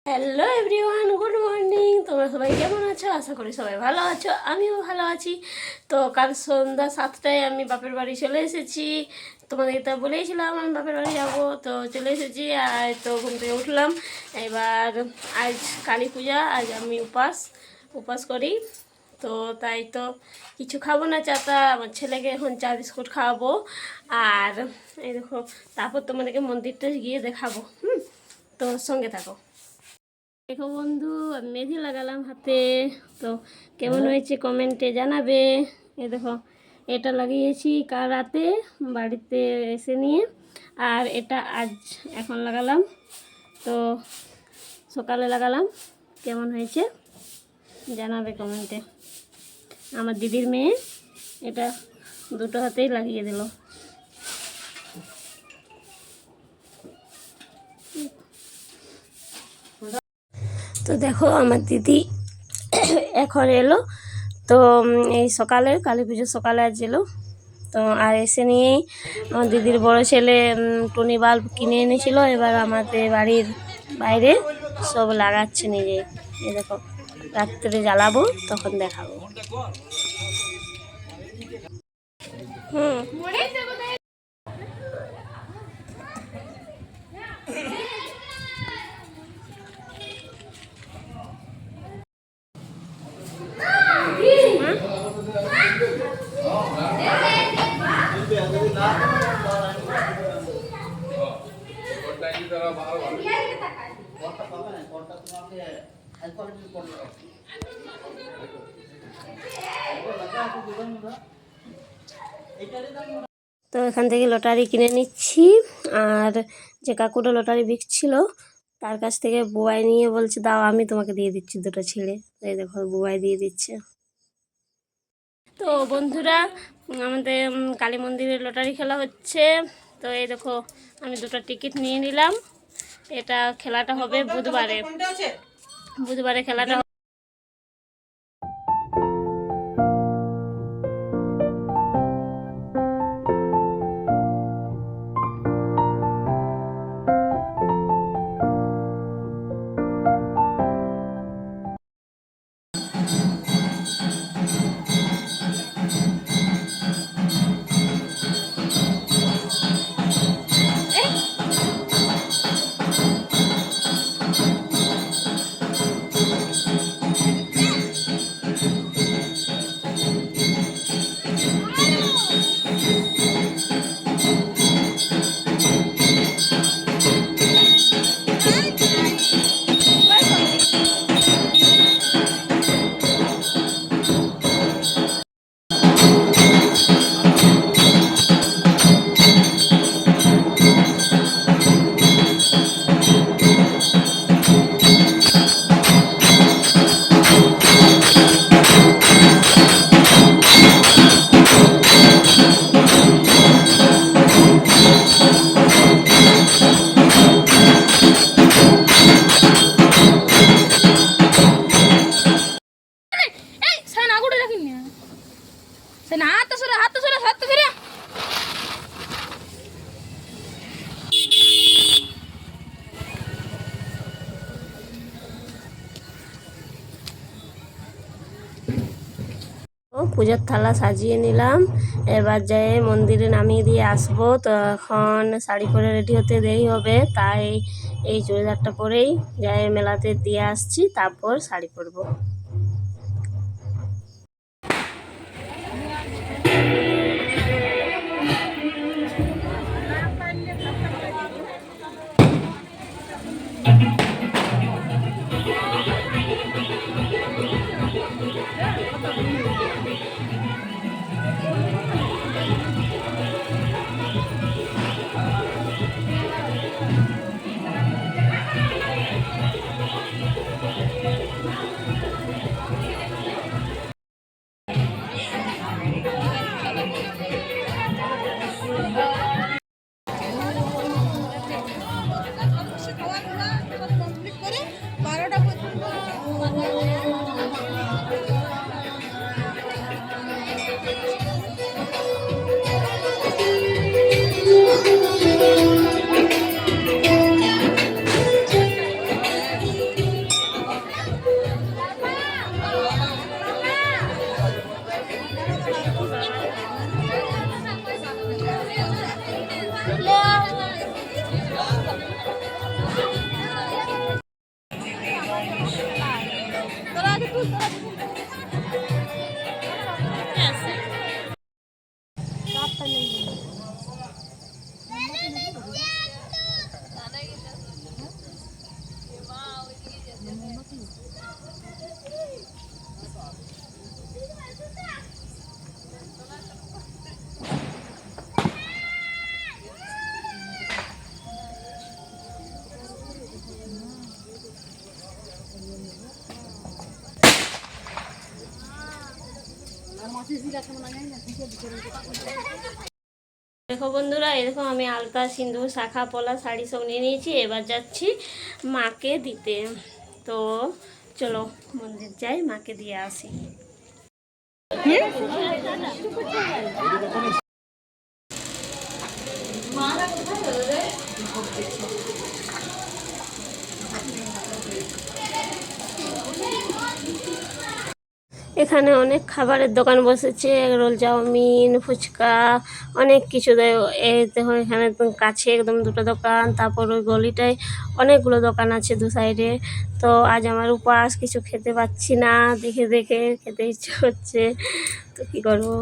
Hello everyone, good morning. তোমরা সবাই কেমন আছো? আশা করি সবাই ভালো আছো, আমিও ভালো আছি। তো কাল সন্ধ্যা 7টায় আমি বাপের বাড়ি চলে এসেছি। তোমাদের তো বলেইছিলাম আমি বাপের বাড়ি যাবো, তো চলে এসেছি। আর তো ঘুম থেকে উঠলাম। এবার আজ কালী পূজা, আজ আমি উপাস করি। তো তাই তো কিছু খাবো না, চাটা আমার ছেলেকে এখন চা বিস্কুট খাওয়াবো। আর এই দেখো, তারপর তোমাদেরকে মন্দিরটা গিয়ে দেখাবো। তো সঙ্গে থাকো। দেখো বন্ধু, আমি মেহেদি লাগালাম হাতে। তো কেমন হয়েছে কমেন্টে জানাবে। এ দেখো, এটা লাগিয়েছি কাল রাতে বাড়িতে এসে নিয়ে। আর এটা আজ এখন লাগালাম। তো সকালে লাগালাম, কেমন হয়েছে জানাবে কমেন্টে। আমার দিদির মেয়ে এটা দুটো হাতেই লাগিয়ে দিল। তো দেখো আমার দিদি এখন এলো। তো এই সকালে কালী পুজোর সকালে আজ এলো। তো আর এসে নিয়েই আমার দিদির বড় ছেলে টুনি বাল্ব কিনে এনেছিল। এবার আমাদের বাড়ির বাইরে সব লাগাচ্ছে নিজে। এই দেখো, রাত্রে জ্বালাবো তখন দেখাবো। তো এখান থেকে লটারি কিনে নিচ্ছি। আর যে কাকুটা লটারি বিকছিল তার কাছ থেকে বুয়াই নিয়ে বলছে, দাও আমি তোমাকে দিয়ে দিচ্ছি দুটো ছেলে। এই দেখো, বুয়াই দিয়ে দিচ্ছে। তো বন্ধুরা, আমাদের কালী মন্দিরে লটারি খেলা হচ্ছে। তো এই দেখো, আমি দুটো টিকিট নিয়ে নিলাম। এটা খেলাটা হবে বুধবারে খেলাটা। পূজার থালা সাজিয়ে নিলাম। এবার যাই মন্দিরে নামিয়ে দিয়ে আসবো। তো এখন শাড়ি পরে রেডি হতে দেরি হবে, তাই এই চুড়িদারটা পরেই যাই মেলাতে দিয়ে আসছি, তারপর শাড়ি পরবো। দেখো বন্ধুরা, এরকম আমি আলতা, সিঁদুর, শাখা, পলা, শাড়ি সব নিয়ে নিয়েছি। এবার যাচ্ছি মাকে দিতে। তো চলো মন্দির যাই, মাকে দিয়ে আসি। এখানে অনেক খাবারের দোকান বসেছে, রোল, চাউমিন, ফুচকা, অনেক কিছু দেয়। এই দেখো এখানে একদম কাছে একদম দুটো দোকান, তারপর ওই গলিটায় অনেকগুলো দোকান আছে দু সাইডে। তো আজ আমার উপবাস, কিছু খেতে পাচ্ছি না, দেখে দেখে খেতে ইচ্ছে হচ্ছে, তো কী করবো।